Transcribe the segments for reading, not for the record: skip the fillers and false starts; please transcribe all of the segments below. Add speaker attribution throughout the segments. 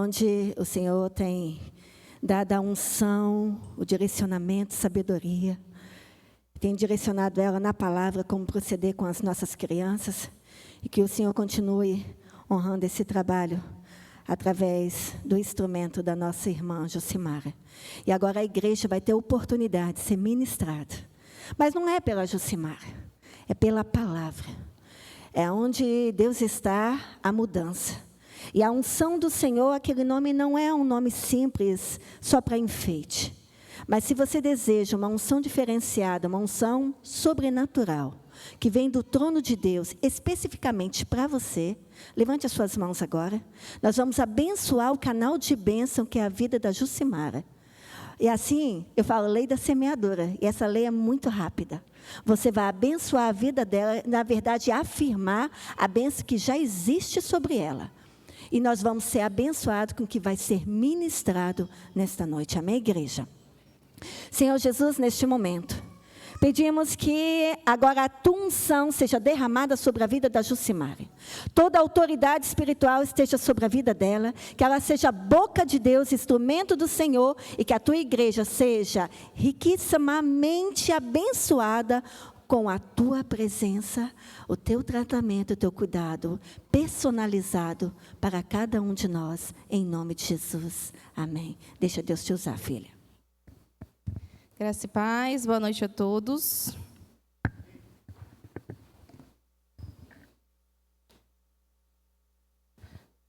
Speaker 1: onde o Senhor tem dado a unção, o direcionamento, sabedoria. Tem direcionado ela na palavra como proceder com as nossas crianças. E que o Senhor continue honrando esse trabalho através do instrumento da nossa irmã Jucimara. E agora a igreja vai ter oportunidade de ser ministrada. Mas não é pela Jucimara, é pela palavra. É onde Deus está, a mudança. E a unção do Senhor, aquele nome não é um nome simples, só para enfeite. Mas se você deseja uma unção diferenciada, uma unção sobrenatural, que vem do trono de Deus, especificamente para você, levante as suas mãos agora. Nós vamos abençoar o canal de bênção, que é a vida da Jucimara. E assim, eu falo lei da semeadora, e essa lei é muito rápida. Você vai abençoar a vida dela, na verdade, afirmar a bênção que já existe sobre ela. E nós vamos ser abençoados com o que vai ser ministrado nesta noite. Amém, igreja? Senhor Jesus, neste momento, pedimos que agora a tua unção seja derramada sobre a vida da Jucimara. Toda a autoridade espiritual esteja sobre a vida dela, que ela seja a boca de Deus, instrumento do Senhor, e que a tua igreja seja riquissimamente abençoada com a tua presença, o teu tratamento, o teu cuidado personalizado para cada um de nós, em nome de Jesus. Amém. Deixa Deus te usar, filha.
Speaker 2: Graça e paz, boa noite a todos.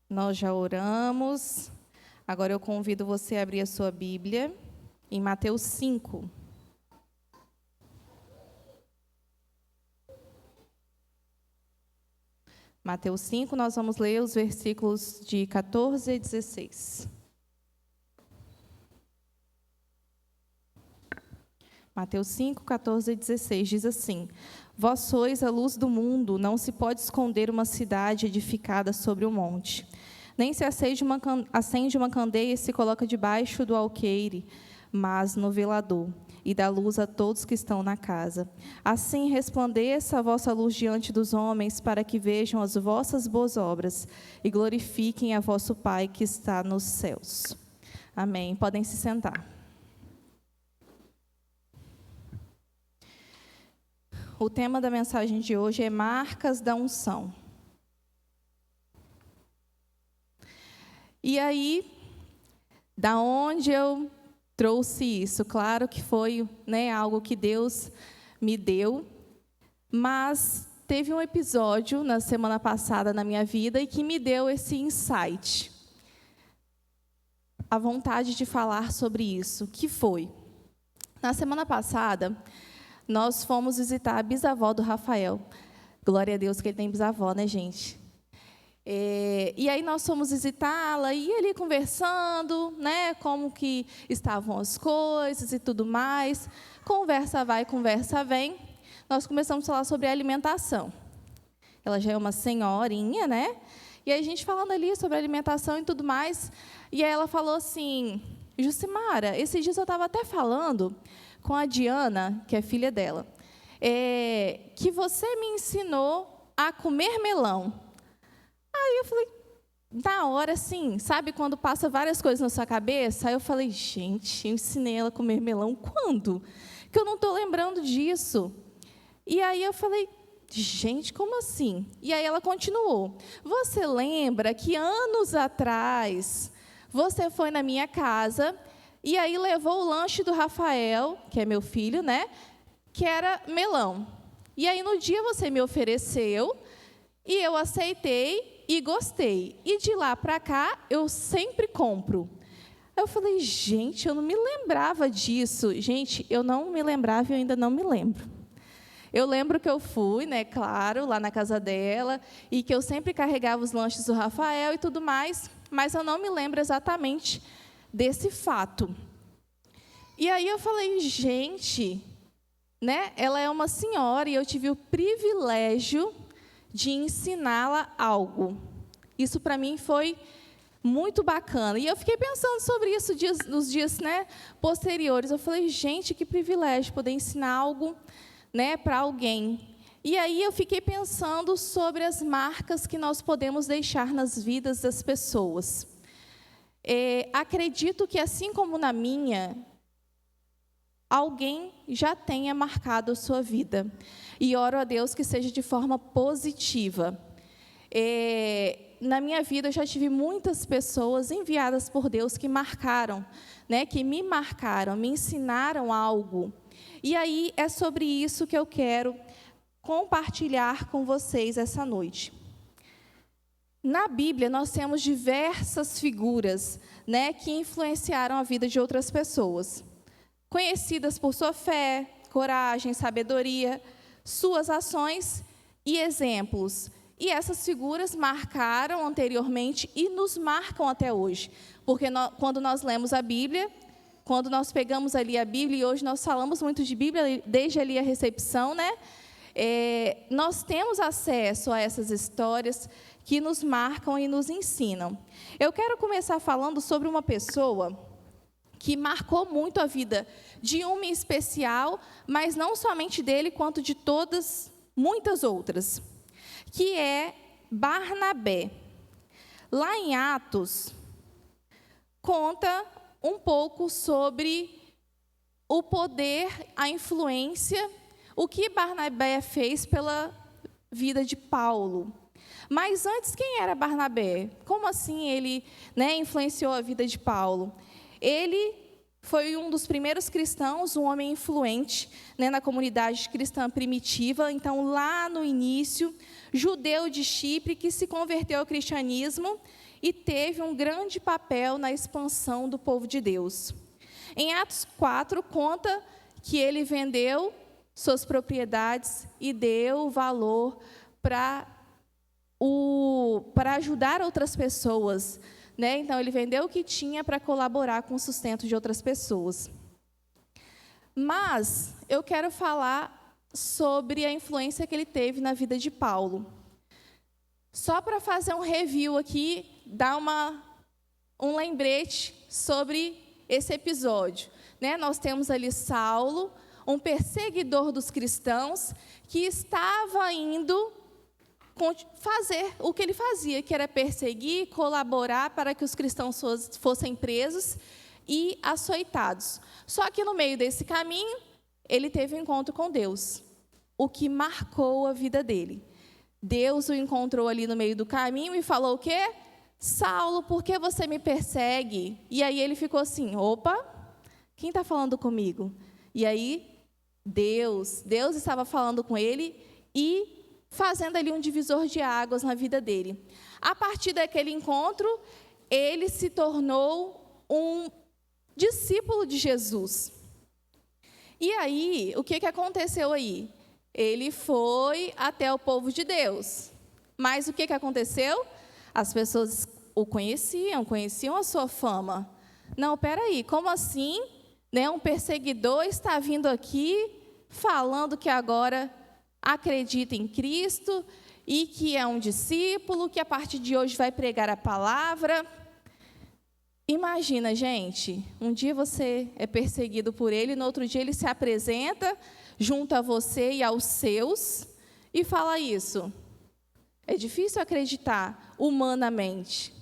Speaker 2: Nós já oramos. Agora eu convido você a abrir a sua Bíblia em Mateus 5. Mateus 5, nós vamos ler os versículos de 14 a 16. Mateus 5, 14 e 16, diz assim: Vós sois a luz do mundo, não se pode esconder uma cidade edificada sobre um monte. Nem se acende uma candeia e se coloca debaixo do alqueire, mas no velador, e dá luz a todos que estão na casa. Assim resplandeça a vossa luz diante dos homens, para que vejam as vossas boas obras e glorifiquem a vosso Pai que está nos céus. Amém. Podem se sentar. O tema da mensagem de hoje é marcas da unção. E aí, da onde eu trouxe isso? Claro que foi, algo que Deus me deu, mas teve um episódio na semana passada na minha vida e que me deu esse insight. A vontade de falar sobre isso, que foi? Na semana passada, nós fomos visitar a bisavó do Rafael. Glória a Deus que ele tem bisavó, né, gente? E aí nós fomos visitá-la e ali conversando, como que estavam as coisas e tudo mais. Conversa vai, conversa vem. Nós começamos a falar sobre alimentação. Ela já é uma senhorinha, E aí a gente falando ali sobre alimentação e tudo mais. E aí ela falou assim: Jucimara, esses dias eu estava até falando com a Diana, que é filha dela, que você me ensinou a comer melão. Aí eu falei, na hora, assim, sabe quando passa várias coisas na sua cabeça? Aí eu falei, gente, eu ensinei ela a comer melão quando? Que eu não estou lembrando disso. E aí eu falei, gente, como assim? E aí ela continuou, você lembra que anos atrás você foi na minha casa e aí levou o lanche do Rafael, que é meu filho, que era melão. E aí no dia você me ofereceu e eu aceitei e gostei. E de lá para cá eu sempre compro. Eu falei, gente, eu não me lembrava disso. Gente, eu não me lembrava e eu ainda não me lembro. Eu lembro que eu fui, claro, lá na casa dela, e que eu sempre carregava os lanches do Rafael e tudo mais, mas eu não me lembro exatamente desse fato. E aí eu falei, gente, ela é uma senhora e eu tive o privilégio de ensiná-la algo. Isso para mim foi muito bacana. E eu fiquei pensando sobre isso nos dias posteriores. Eu falei, gente, que privilégio poder ensinar algo para alguém. E aí eu fiquei pensando sobre as marcas que nós podemos deixar nas vidas das pessoas. acredito que, assim como na minha, alguém já tenha marcado a sua vida. E oro a Deus que seja de forma positiva. Na minha vida, eu já tive muitas pessoas enviadas por Deus que marcaram, né, que me marcaram, me ensinaram algo. E aí, é sobre isso que eu quero compartilhar com vocês essa noite. Na Bíblia, nós temos diversas figuras, né, que influenciaram a vida de outras pessoas, conhecidas por sua fé, coragem, sabedoria, suas ações e exemplos. E essas figuras marcaram anteriormente e nos marcam até hoje. Porque quando nós lemos a Bíblia, quando nós pegamos ali a Bíblia, e hoje nós falamos muito de Bíblia, desde ali a recepção, né? Nós temos acesso a essas histórias que nos marcam e nos ensinam. Eu quero começar falando sobre uma pessoa que marcou muito a vida de uma em especial, mas não somente dele, quanto de muitas outras, que é Barnabé. Lá em Atos, conta um pouco sobre o poder, a influência, o que Barnabé fez pela vida de Paulo. Mas antes, quem era Barnabé? Como assim ele, né, influenciou a vida de Paulo? Ele foi um dos primeiros cristãos, um homem influente, né, na comunidade cristã primitiva. Então, lá no início, judeu de Chipre, que se converteu ao cristianismo e teve um grande papel na expansão do povo de Deus. Em Atos 4, conta que ele vendeu suas propriedades e deu valor para ajudar outras pessoas, né? Então, ele vendeu o que tinha para colaborar com o sustento de outras pessoas. Mas eu quero falar sobre a influência que ele teve na vida de Paulo. Só para fazer um review aqui, dar um lembrete sobre esse episódio, né? Nós temos ali Saulo, um perseguidor dos cristãos, que estava indo fazer o que ele fazia, que era perseguir, colaborar para que os cristãos fossem presos e açoitados. Só que no meio desse caminho, ele teve um encontro com Deus, o que marcou a vida dele. Deus o encontrou ali no meio do caminho e falou o quê? Saulo, por que você me persegue? E aí ele ficou assim, opa, quem está falando comigo? E aí Deus estava falando com ele e fazendo ali um divisor de águas na vida dele. A partir daquele encontro, ele se tornou um discípulo de Jesus. E aí, o que aconteceu aí? Ele foi até o povo de Deus. Mas o que aconteceu? As pessoas o conheciam a sua fama. Não, peraí, como assim? Né, um perseguidor está vindo aqui falando que agora acredita em Cristo e que é um discípulo, que a partir de hoje vai pregar a palavra. Imagina, gente, um dia você é perseguido por ele, no outro dia ele se apresenta junto a você e aos seus e fala isso. É difícil acreditar humanamente.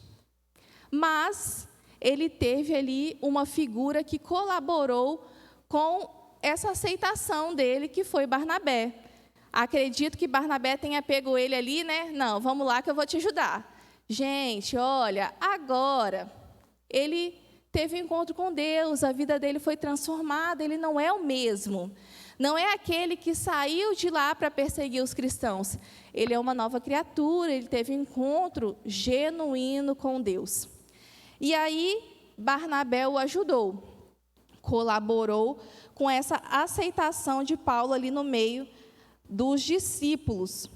Speaker 2: Mas ele teve ali uma figura que colaborou com essa aceitação dele, que foi Barnabé. Acredito que Barnabé tenha pego ele ali, né? Não, vamos lá que eu vou te ajudar. Gente, olha, agora ele teve um encontro com Deus, a vida dele foi transformada, ele não é o mesmo. Não é aquele que saiu de lá para perseguir os cristãos. Ele é uma nova criatura, ele teve um encontro genuíno com Deus. E aí, Barnabé o ajudou, colaborou com essa aceitação de Paulo ali no meio dos discípulos.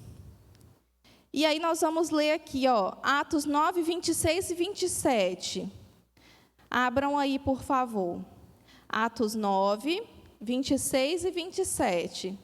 Speaker 2: E aí nós vamos ler aqui, ó, Atos 9, 26 e 27. Abram aí, por favor. Atos 9, 26 e 27.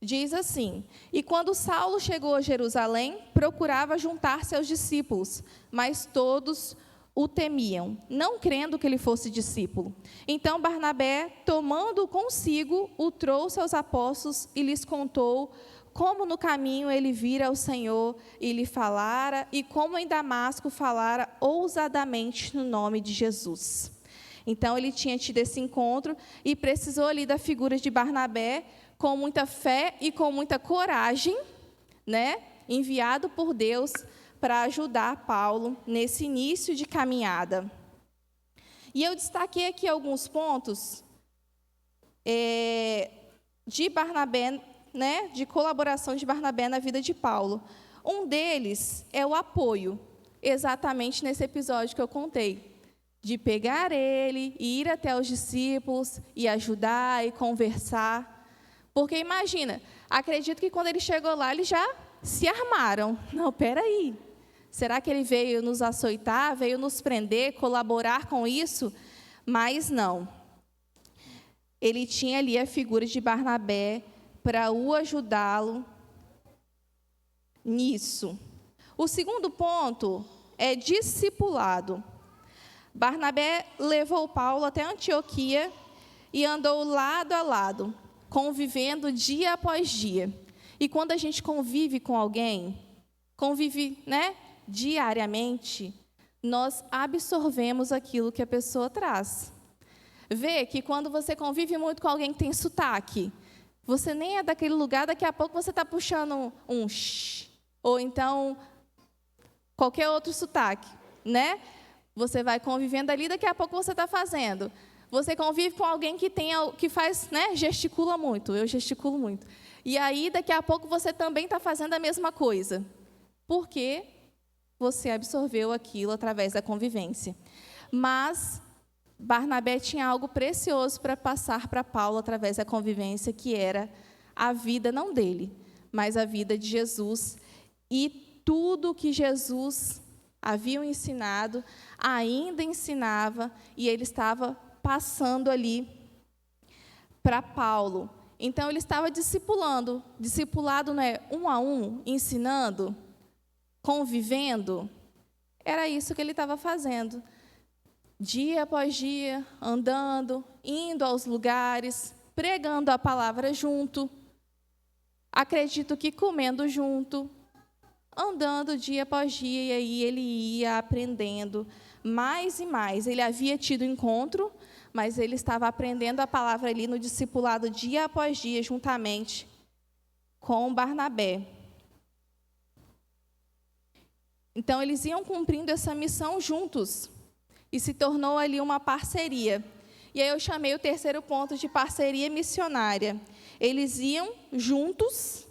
Speaker 2: Diz assim: E quando Saulo chegou a Jerusalém, procurava juntar seus discípulos, mas todos o temiam, não crendo que ele fosse discípulo. Então Barnabé, tomando-o consigo, o trouxe aos apóstolos e lhes contou como no caminho ele vira o Senhor e lhe falara, e como em Damasco falara ousadamente no nome de Jesus. Então, ele tinha tido esse encontro e precisou ali da figura de Barnabé, com muita fé e com muita coragem, né, enviado por Deus para ajudar Paulo nesse início de caminhada. E eu destaquei aqui alguns pontos de Barnabé, né, de colaboração de Barnabé na vida de Paulo. Um deles é o apoio, exatamente nesse episódio que eu contei, de pegar ele, e ir até os discípulos, e ajudar, e conversar. Porque imagina, acredito que quando ele chegou lá, eles já se armaram. Não, peraí, será que ele veio nos açoitar, veio nos prender, colaborar com isso? Mas não. Ele tinha ali a figura de Barnabé para o ajudá-lo nisso. O segundo ponto é discipulado. Barnabé levou Paulo até Antioquia e andou lado a lado, convivendo dia após dia. E quando a gente convive com alguém, convive, né, diariamente, nós absorvemos aquilo que a pessoa traz. Vê que quando você convive muito com alguém que tem sotaque, você nem é daquele lugar, daqui a pouco você está puxando um shh, ou então qualquer outro sotaque, né? Você vai convivendo ali, daqui a pouco você está fazendo. Você convive com alguém que faz, né, gesticula muito, eu gesticulo muito. E aí, daqui a pouco, você também está fazendo a mesma coisa. Porque você absorveu aquilo através da convivência. Mas Barnabé tinha algo precioso para passar para Paulo através da convivência, que era a vida, não dele, mas a vida de Jesus. E tudo que Jesus havia ensinado, ainda ensinava, e ele estava passando ali para Paulo. Então, ele estava discipulando. Discipulado não é um a um, ensinando, convivendo. Era isso que ele estava fazendo. Dia após dia, andando, indo aos lugares, pregando a palavra junto. Acredito que comendo junto, andando dia após dia, e aí ele ia aprendendo mais e mais. Ele havia tido encontro, mas ele estava aprendendo a palavra ali no discipulado dia após dia, juntamente com Barnabé. Então, eles iam cumprindo essa missão juntos, e se tornou ali uma parceria. E aí eu chamei o terceiro ponto de parceria missionária. Eles iam juntos,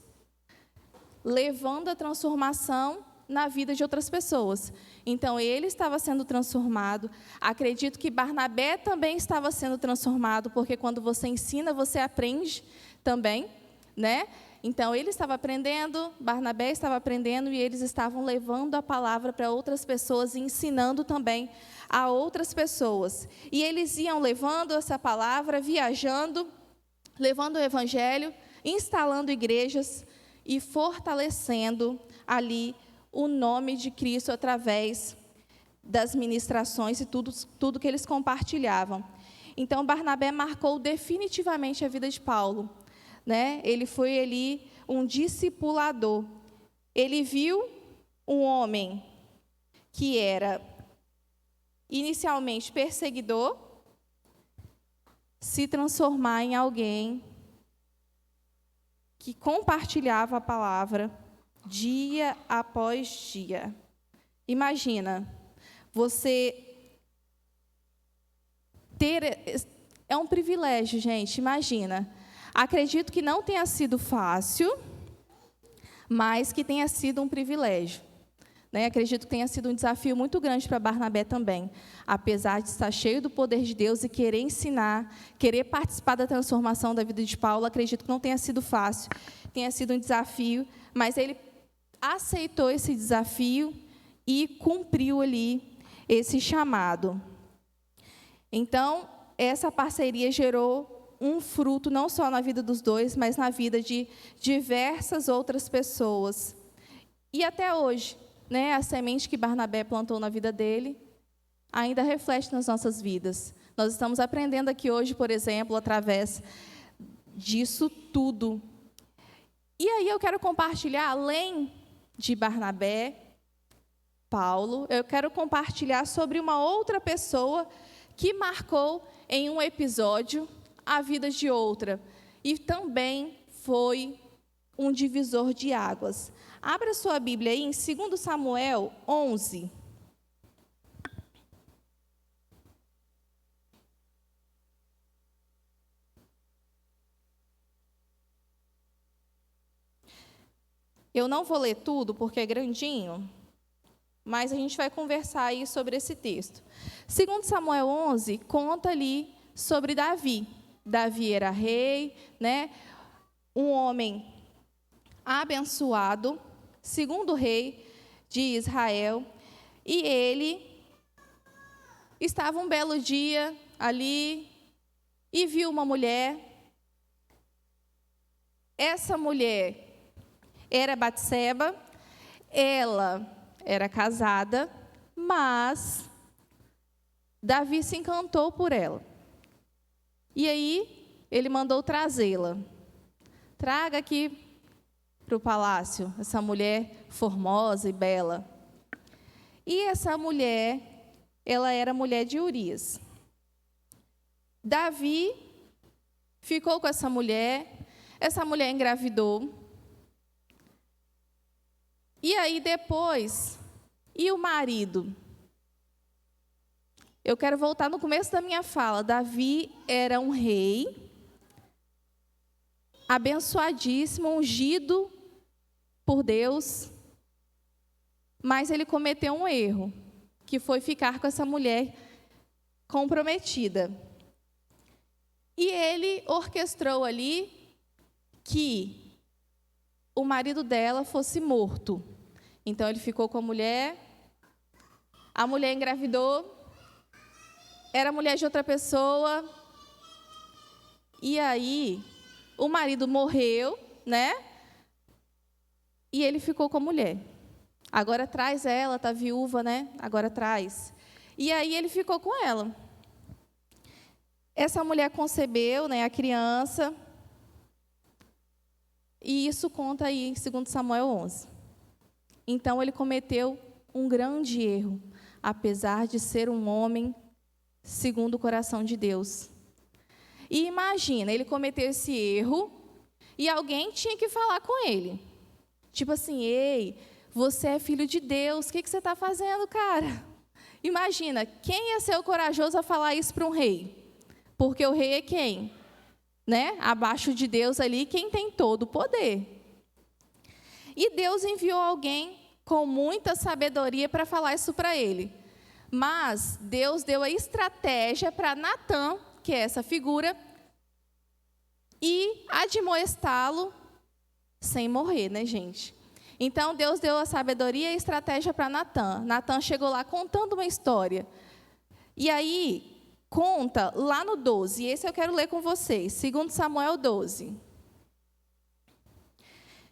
Speaker 2: levando a transformação na vida de outras pessoas. Então, ele estava sendo transformado. Acredito que Barnabé também estava sendo transformado, porque quando você ensina, você aprende também, né? Então, ele estava aprendendo, Barnabé estava aprendendo, e eles estavam levando a palavra para outras pessoas e ensinando também a outras pessoas. E eles iam levando essa palavra, viajando, levando o evangelho, instalando igrejas e fortalecendo ali o nome de Cristo através das ministrações e tudo que eles compartilhavam. Então, Barnabé marcou definitivamente a vida de Paulo, né? Ele foi ali um discipulador. Ele viu um homem que era inicialmente perseguidor se transformar em alguém que compartilhava a palavra dia após dia. Imagina, você ter... É um privilégio, gente, imagina. Acredito que não tenha sido fácil, mas que tenha sido um privilégio. Né? Acredito que tenha sido um desafio muito grande para Barnabé também. Apesar de estar cheio do poder de Deus e querer ensinar, querer participar da transformação da vida de Paulo, acredito que não tenha sido fácil, tenha sido um desafio, mas ele aceitou esse desafio e cumpriu ali esse chamado. Então, essa parceria gerou um fruto não só na vida dos dois, mas na vida de diversas outras pessoas. E até hoje, né, a semente que Barnabé plantou na vida dele ainda reflete nas nossas vidas. Nós estamos aprendendo aqui hoje, por exemplo, através disso tudo. E aí eu quero compartilhar, além de Barnabé, Paulo, eu quero compartilhar sobre uma outra pessoa que marcou em um episódio a vida de outra. E também foi um divisor de águas. Abra sua Bíblia aí em 2 Samuel 11. Eu não vou ler tudo porque é grandinho, mas a gente vai conversar aí sobre esse texto. 2 Samuel 11 conta ali sobre Davi. Davi era rei, né? Um homem abençoado, segundo rei de Israel, e ele estava um belo dia ali e viu uma mulher. Essa mulher era Batseba, ela era casada, mas Davi se encantou por ela. E aí, ele mandou trazê-la. Traga aqui para o palácio essa mulher formosa e bela. E essa mulher, ela era mulher de Urias. Davi ficou com essa mulher engravidou. E aí depois, e o marido? Eu quero voltar no começo da minha fala. Davi era um rei, abençoadíssimo, ungido por Deus, mas ele cometeu um erro, que foi ficar com essa mulher comprometida. E ele orquestrou ali que o marido dela fosse morto. Então, ele ficou com a mulher engravidou, era mulher de outra pessoa, e aí o marido morreu, né? E ele ficou com a mulher. Agora traz ela, tá viúva, né? Agora traz. E aí ele ficou com ela. Essa mulher concebeu, né, a criança, e isso conta aí em 2 Samuel 11. Então, ele cometeu um grande erro, apesar de ser um homem segundo o coração de Deus. E imagina, ele cometeu esse erro e alguém tinha que falar com ele. Tipo assim, ei, você é filho de Deus, o que você está fazendo, cara? Imagina, quem ia ser o corajoso a falar isso para um rei? Porque o rei é quem? Né? Abaixo de Deus ali, quem tem todo o poder. E Deus enviou alguém com muita sabedoria para falar isso para ele. Mas Deus deu a estratégia para Natã, que é essa figura, e admoestá-lo sem morrer, né, gente? Então, Deus deu a sabedoria e a estratégia para Natã. Natã chegou lá contando uma história. E aí, conta lá no 12, esse eu quero ler com vocês, 2 Samuel 12.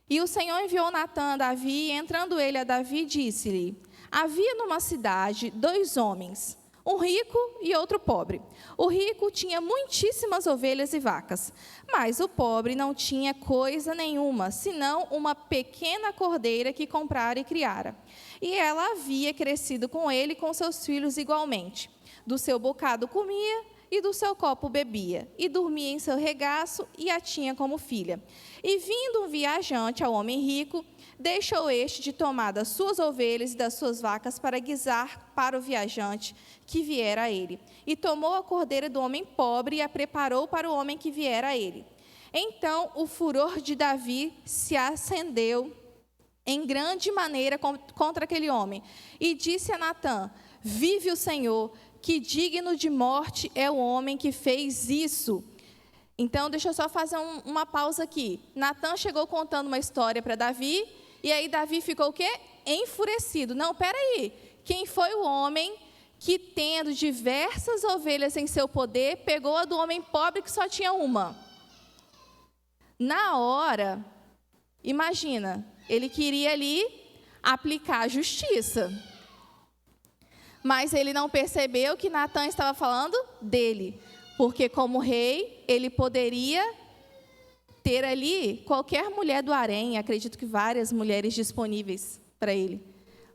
Speaker 2: E o Senhor enviou Natã a Davi, e entrando ele a Davi, disse-lhe: havia numa cidade 2 homens, um rico e outro pobre. O rico tinha muitíssimas ovelhas e vacas, mas o pobre não tinha coisa nenhuma, senão uma pequena cordeira que comprara e criara. E ela havia crescido com ele e com seus filhos igualmente. Do seu bocado comia e do seu copo bebia, e dormia em seu regaço e a tinha como filha. E vindo um viajante ao homem rico, deixou este de tomar das suas ovelhas e das suas vacas para guisar para o viajante que viera a ele. E tomou a cordeira do homem pobre e a preparou para o homem que viera a ele. Então o furor de Davi se acendeu em grande maneira contra aquele homem. E disse a Natã: vive o Senhor, que digno de morte é o homem que fez isso. Então, deixa eu só fazer uma pausa aqui. Natã chegou contando uma história para Davi, e aí Davi ficou o quê? Enfurecido. Não, peraí. Quem foi o homem que, tendo diversas ovelhas em seu poder, pegou a do homem pobre que só tinha uma? Na hora, imagina, ele queria ali aplicar a justiça. Mas ele não percebeu que Natã estava falando dele, porque como rei, ele poderia ter ali qualquer mulher do harém, acredito que várias mulheres disponíveis para ele.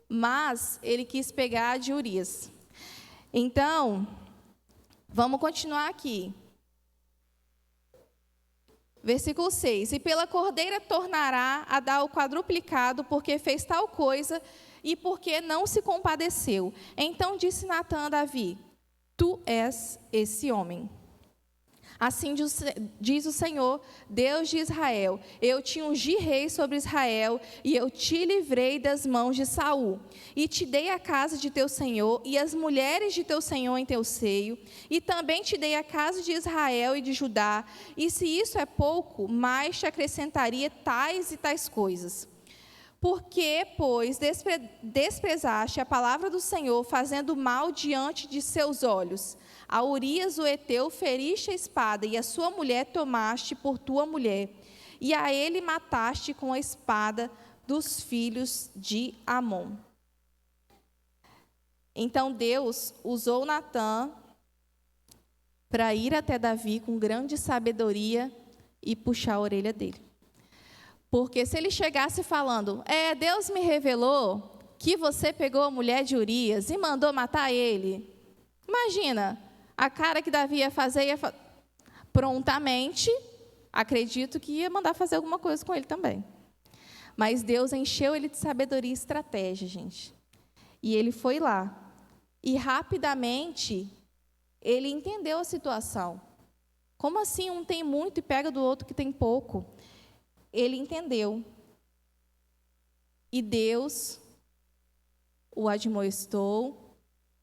Speaker 2: Mas ele quis pegar a de Urias. Então, vamos continuar aqui. Versículo 6. E pela cordeira tornará a dar o quadruplicado, porque fez tal coisa e porque não se compadeceu. Então disse Natã a Davi: tu és esse homem. Assim diz o Senhor, Deus de Israel: eu te ungi rei sobre Israel, e eu te livrei das mãos de Saul, e te dei a casa de teu senhor, e as mulheres de teu senhor em teu seio, e também te dei a casa de Israel e de Judá, e se isso é pouco, mais te acrescentaria tais e tais coisas. Porque, pois, desprezaste a palavra do Senhor, fazendo mal diante de seus olhos. A Urias, o heteu, feriste a espada, e a sua mulher tomaste por tua mulher. E a ele mataste com a espada dos filhos de Amon. Então Deus usou Natã para ir até Davi com grande sabedoria e puxar a orelha dele. Porque se ele chegasse falando: Deus me revelou que você pegou a mulher de Urias e mandou matar ele. Imagina, a cara que Davi ia fazer, prontamente, acredito que ia mandar fazer alguma coisa com ele também. Mas Deus encheu ele de sabedoria e estratégia, gente. E ele foi lá. E rapidamente, ele entendeu a situação. Como assim um tem muito e pega do outro que tem pouco? Ele entendeu. E Deus o admoestou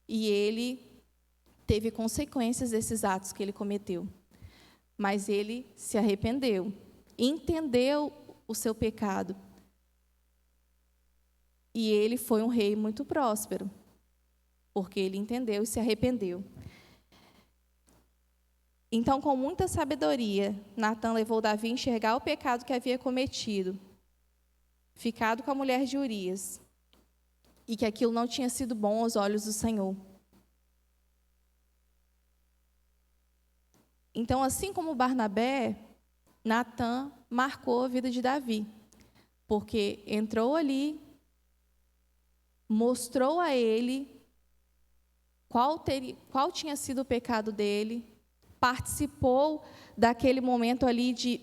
Speaker 2: e ele teve consequências desses atos que ele cometeu. Mas ele se arrependeu, entendeu o seu pecado. E ele foi um rei muito próspero, porque ele entendeu e se arrependeu. Então, com muita sabedoria, Natã levou Davi a enxergar o pecado que havia cometido, ficado com a mulher de Urias, e que aquilo não tinha sido bom aos olhos do Senhor. Então, assim como Barnabé, Natã marcou a vida de Davi, porque entrou ali, mostrou a ele qual tinha sido o pecado dele, participou daquele momento ali de,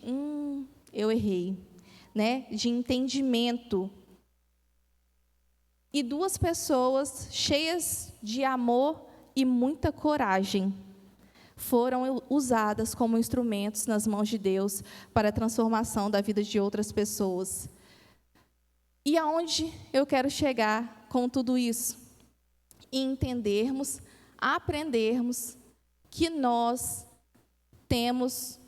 Speaker 2: eu errei, né? De entendimento. E duas pessoas cheias de amor e muita coragem foram usadas como instrumentos nas mãos de Deus para a transformação da vida de outras pessoas. E aonde eu quero chegar com tudo isso? E entendermos, aprendermos que nós temos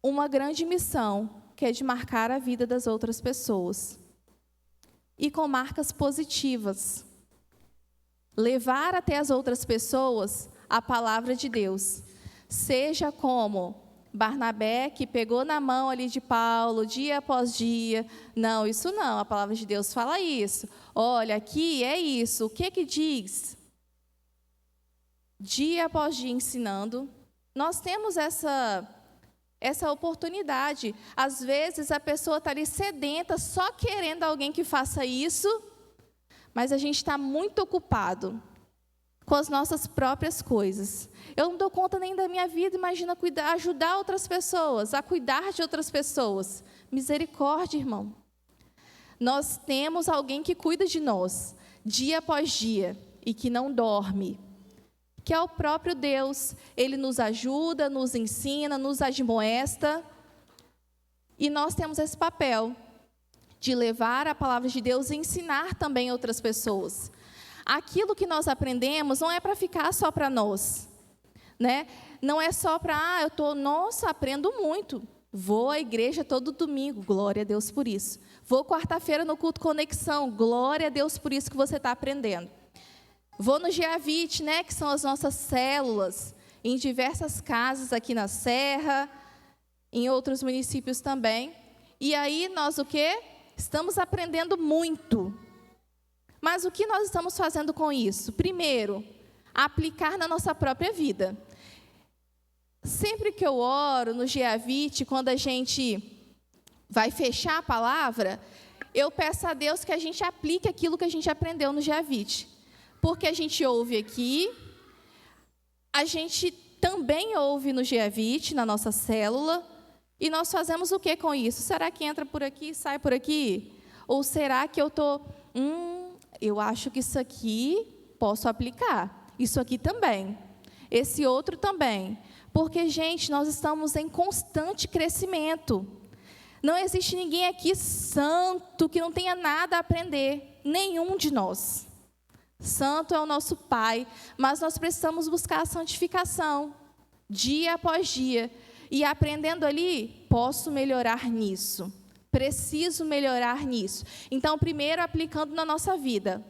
Speaker 2: uma grande missão, que é de marcar a vida das outras pessoas. E com marcas positivas. Levar até as outras pessoas a palavra de Deus. Seja como Barnabé, que pegou na mão ali de Paulo, dia após dia. Não, isso não, a palavra de Deus fala isso. Olha, aqui é isso, o que diz? Dia após dia ensinando. Nós temos essa oportunidade. Às vezes a pessoa está ali sedenta, só querendo alguém que faça isso, mas a gente está muito ocupado com as nossas próprias coisas. Eu não dou conta nem da minha vida, imagina ajudar outras pessoas, a cuidar de outras pessoas. Misericórdia, irmão. Nós temos alguém que cuida de nós, dia após dia, e que não dorme, que é o próprio Deus. Ele nos ajuda, nos ensina, nos admoesta, e nós temos esse papel de levar a palavra de Deus e ensinar também outras pessoas. Aquilo que nós aprendemos não é para ficar só para nós, né? Não é só para, aprendo muito. Vou à igreja todo domingo, glória a Deus por isso. Vou quarta-feira no culto Conexão, glória a Deus por isso que você está aprendendo. Vou no Geavite, né, que são as nossas células, em diversas casas aqui na Serra, em outros municípios também. E aí nós o quê? Estamos aprendendo muito. Mas o que nós estamos fazendo com isso? Primeiro, aplicar na nossa própria vida. sempre que eu oro no GA20, quando a gente vai fechar a palavra, eu peço a Deus que a gente aplique aquilo que a gente aprendeu no GA20. Porque a gente ouve aqui, a gente também ouve no GA20, na nossa célula, e nós fazemos o que com isso? Será que entra por aqui e sai por aqui? Ou será que eu eu acho que isso aqui posso aplicar, isso aqui também, esse outro também. Porque, gente, nós estamos em constante crescimento. Não existe ninguém aqui santo que não tenha nada a aprender, nenhum de nós. Santo é o nosso Pai, mas nós precisamos buscar a santificação, dia após dia. E aprendendo ali, posso melhorar nisso, preciso melhorar nisso. Então, primeiro, aplicando na nossa vida.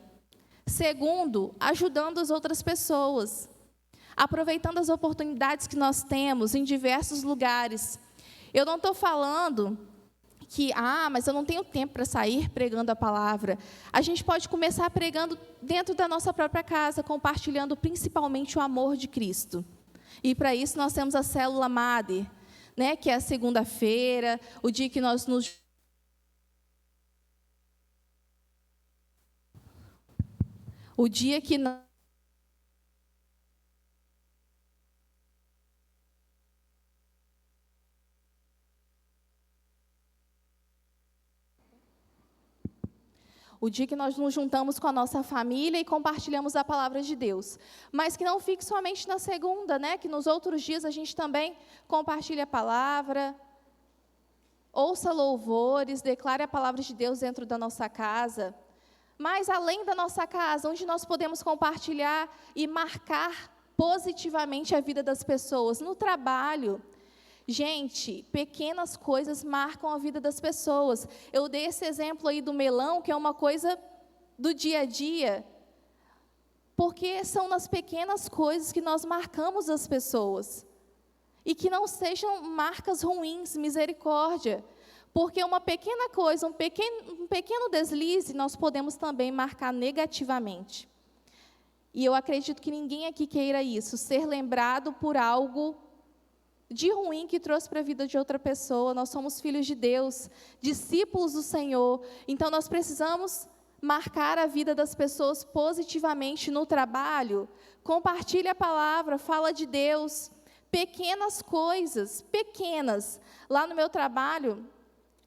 Speaker 2: Segundo, ajudando as outras pessoas. Aproveitando as oportunidades que nós temos em diversos lugares. Eu não estou falando que, mas eu não tenho tempo para sair pregando a palavra. A gente pode começar pregando dentro da nossa própria casa, compartilhando principalmente o amor de Cristo. E para isso nós temos a célula Mater, né, que é a segunda-feira, o dia que nós nos... O dia que nós... O dia que nós nos juntamos com a nossa família e compartilhamos a palavra de Deus. Mas que não fique somente na segunda, né? Que nos outros dias a gente também compartilhe a palavra, ouça louvores, declare a palavra de Deus dentro da nossa casa. Mas além da nossa casa, onde nós podemos compartilhar e marcar positivamente a vida das pessoas? No trabalho. Gente, pequenas coisas marcam a vida das pessoas. Eu dei esse exemplo aí do melão, que é uma coisa do dia a dia, porque são nas pequenas coisas que nós marcamos as pessoas. E que não sejam marcas ruins, misericórdia. Porque uma pequena coisa, um pequeno deslize, nós podemos também marcar negativamente. E eu acredito que ninguém aqui queira isso, ser lembrado por algo de ruim que trouxe para a vida de outra pessoa. Nós somos filhos de Deus, discípulos do Senhor. Então, nós precisamos marcar a vida das pessoas positivamente no trabalho. Compartilhe a palavra, fala de Deus. Pequenas coisas, pequenas. Lá no meu trabalho,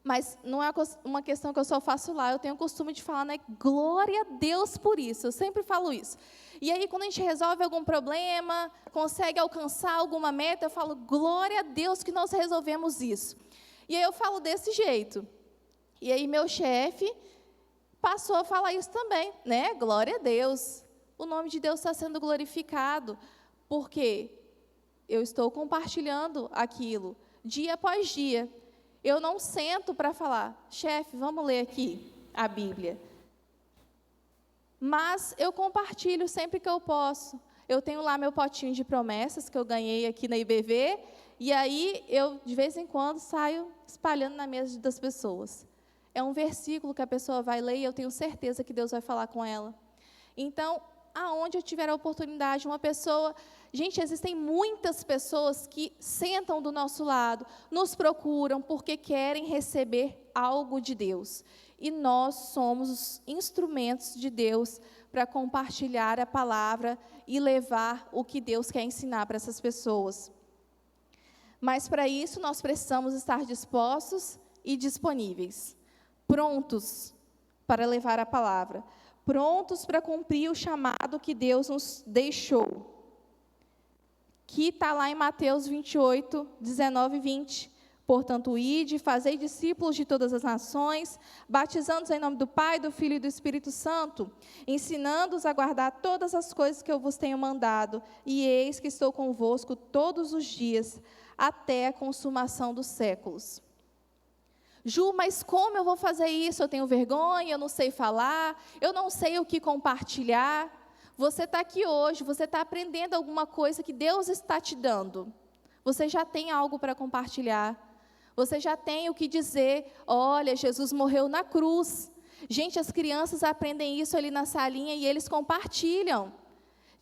Speaker 2: mas não é uma questão que eu só faço lá, eu tenho o costume de falar, né? Glória a Deus por isso, eu sempre falo isso. E aí, quando a gente resolve algum problema, consegue alcançar alguma meta, eu falo, glória a Deus que nós resolvemos isso. E aí eu falo desse jeito. E aí meu chefe passou a falar isso também, né? Glória a Deus. O nome de Deus está sendo glorificado, porque eu estou compartilhando aquilo, dia após dia. Eu não sento para falar, chefe, vamos ler aqui a Bíblia. Mas eu compartilho sempre que eu posso. Eu tenho lá meu potinho de promessas que eu ganhei aqui na IBV, e aí eu, de vez em quando, saio espalhando na mesa das pessoas. É um versículo que a pessoa vai ler e eu tenho certeza que Deus vai falar com ela. Então, aonde eu tiver a oportunidade, uma pessoa... Gente, existem muitas pessoas que sentam do nosso lado, nos procuram porque querem receber algo de Deus. E nós somos os instrumentos de Deus para compartilhar a palavra e levar o que Deus quer ensinar para essas pessoas. Mas para isso nós precisamos estar dispostos e disponíveis, prontos para levar a palavra, prontos para cumprir o chamado que Deus nos deixou, que está lá em Mateus 28, 19 e 20. Portanto, ide, fazei discípulos de todas as nações, batizando-os em nome do Pai, do Filho e do Espírito Santo, ensinando-os a guardar todas as coisas que eu vos tenho mandado, e eis que estou convosco todos os dias, até a consumação dos séculos. Ju, mas como eu vou fazer isso? Eu tenho vergonha, eu não sei falar, eu não sei o que compartilhar. Você está aqui hoje, você está aprendendo alguma coisa que Deus está te dando. Você já tem algo para compartilhar. Você já tem o que dizer. Olha, Jesus morreu na cruz. Gente, as crianças aprendem isso ali na salinha e eles compartilham.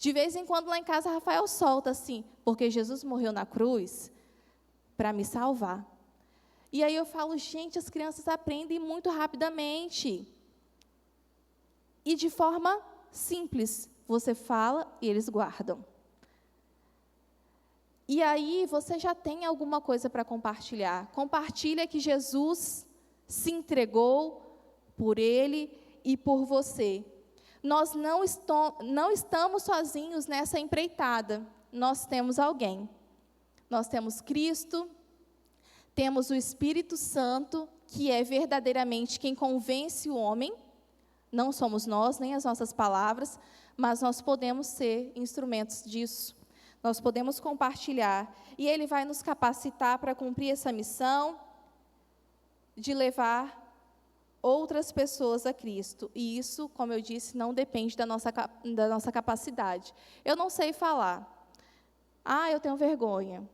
Speaker 2: De vez em quando lá em casa, Rafael solta assim, porque Jesus morreu na cruz para me salvar. E aí eu falo, gente, as crianças aprendem muito rapidamente. E de forma simples, você fala e eles guardam. E aí você já tem alguma coisa para compartilhar. Compartilha que Jesus se entregou por ele e por você. Nós não estamos sozinhos nessa empreitada. Nós temos alguém. Nós temos Cristo, temos o Espírito Santo, que é verdadeiramente quem convence o homem. Não somos nós, nem as nossas palavras, mas nós podemos ser instrumentos disso. Nós podemos compartilhar. E Ele vai nos capacitar para cumprir essa missão de levar outras pessoas a Cristo. E isso, como eu disse, não depende da nossa capacidade. Eu não sei falar. Eu tenho vergonha.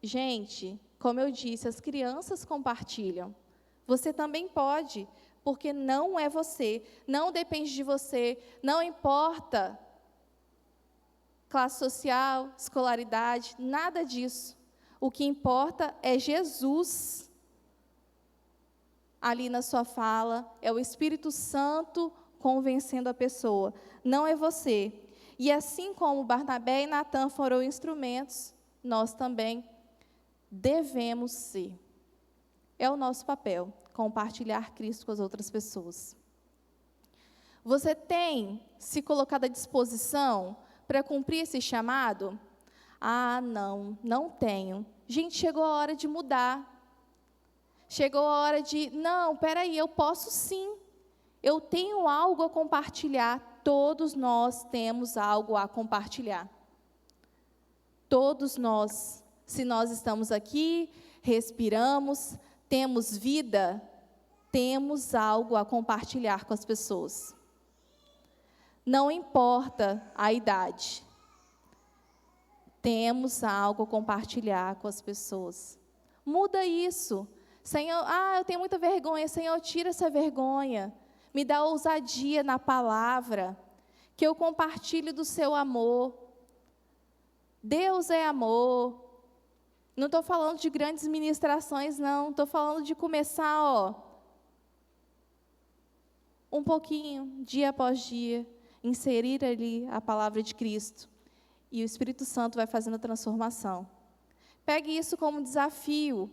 Speaker 2: Gente, como eu disse, as crianças compartilham. Você também pode, porque não é você, não depende de você, não importa classe social, escolaridade, nada disso. O que importa é Jesus ali na sua fala, é o Espírito Santo convencendo a pessoa, não é você. E assim como Barnabé e Natan foram instrumentos, nós também devemos ser. É o nosso papel, compartilhar Cristo com as outras pessoas. Você tem se colocado à disposição para cumprir esse chamado? Não tenho. Gente, chegou a hora de mudar. Chegou a hora de, peraí, eu posso sim. Eu tenho algo a compartilhar. Todos nós temos algo a compartilhar. Todos nós, se nós estamos aqui, respiramos, temos vida, temos algo a compartilhar com as pessoas. Não importa a idade. Temos algo a compartilhar com as pessoas. Muda isso. Senhor, eu tenho muita vergonha. Senhor, tira essa vergonha. Me dá ousadia na palavra. Que eu compartilhe do seu amor. Deus é amor. Não estou falando de grandes ministrações, não. Estou falando de começar, um pouquinho, dia após dia, inserir ali a palavra de Cristo. E o Espírito Santo vai fazendo a transformação. Pegue isso como desafio.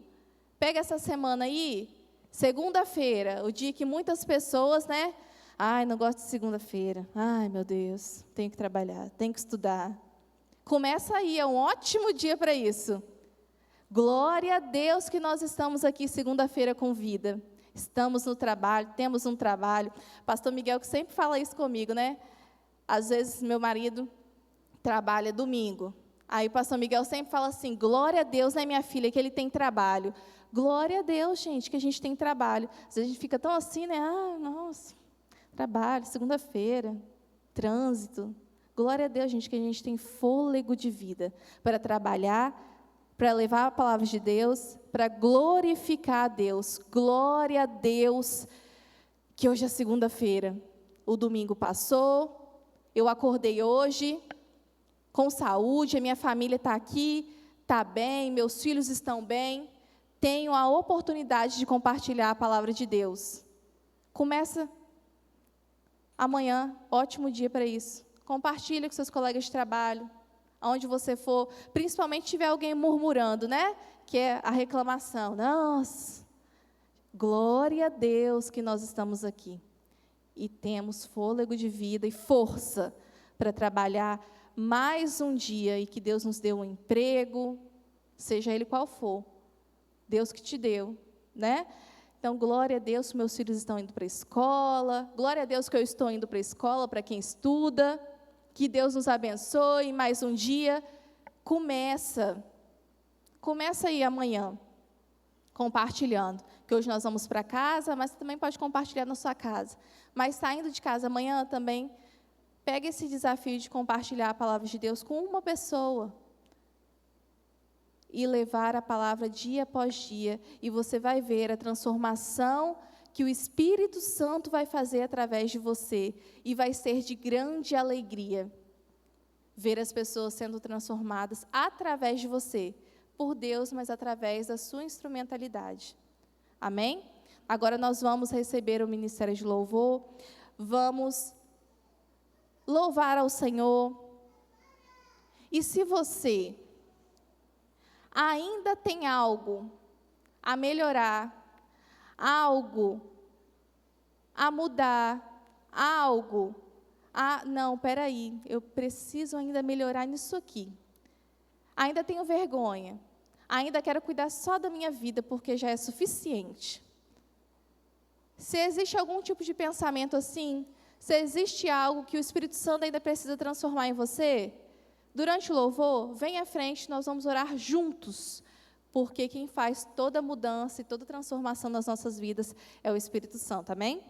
Speaker 2: Pega essa semana aí, segunda-feira, o dia que muitas pessoas, não gosto de segunda-feira. Meu Deus, tenho que trabalhar, tenho que estudar. Começa aí, é um ótimo dia para isso. Glória a Deus que nós estamos aqui segunda-feira com vida. Estamos no trabalho, temos um trabalho. Pastor Miguel que sempre fala isso comigo, Às vezes meu marido trabalha domingo. Aí o pastor Miguel sempre fala assim, glória a Deus, minha filha, que ele tem trabalho. Glória a Deus, gente, que a gente tem trabalho. Às vezes a gente fica tão assim, nossa, trabalho, segunda-feira, trânsito. Glória a Deus, gente, que a gente tem fôlego de vida para trabalhar, para levar a palavra de Deus, para glorificar a Deus. Glória a Deus, que hoje é segunda-feira. O domingo passou, eu acordei hoje com saúde, a minha família está aqui, está bem, meus filhos estão bem. Tenho a oportunidade de compartilhar a palavra de Deus. Começa amanhã, ótimo dia para isso. Compartilha com seus colegas de trabalho, aonde você for, principalmente se tiver alguém murmurando, que é a reclamação. Nossa, glória a Deus que nós estamos aqui. E temos fôlego de vida e força para trabalhar mais um dia e que Deus nos deu um emprego, seja ele qual for. Deus que te deu, Então, glória a Deus que meus filhos estão indo para a escola, glória a Deus que eu estou indo para a escola, para quem estuda, que Deus nos abençoe, mais um dia. Começa aí amanhã, compartilhando, que hoje nós vamos para casa, mas você também pode compartilhar na sua casa. Mas saindo de casa amanhã também, pega esse desafio de compartilhar a palavra de Deus com uma pessoa, e levar a palavra dia após dia, e você vai ver a transformação que o Espírito Santo vai fazer através de você, e vai ser de grande alegria ver as pessoas sendo transformadas através de você, por Deus, mas através da sua instrumentalidade. Amém? Agora nós vamos receber o ministério de louvor, vamos louvar ao Senhor. E se você ainda tem algo a melhorar, algo a mudar, algo não, peraí, eu preciso ainda melhorar nisso aqui. Ainda tenho vergonha, ainda quero cuidar só da minha vida, porque já é suficiente. Se existe algum tipo de pensamento assim, se existe algo que o Espírito Santo ainda precisa transformar em você, durante o louvor, vem à frente, nós vamos orar juntos, porque quem faz toda a mudança e toda a transformação nas nossas vidas é o Espírito Santo, amém?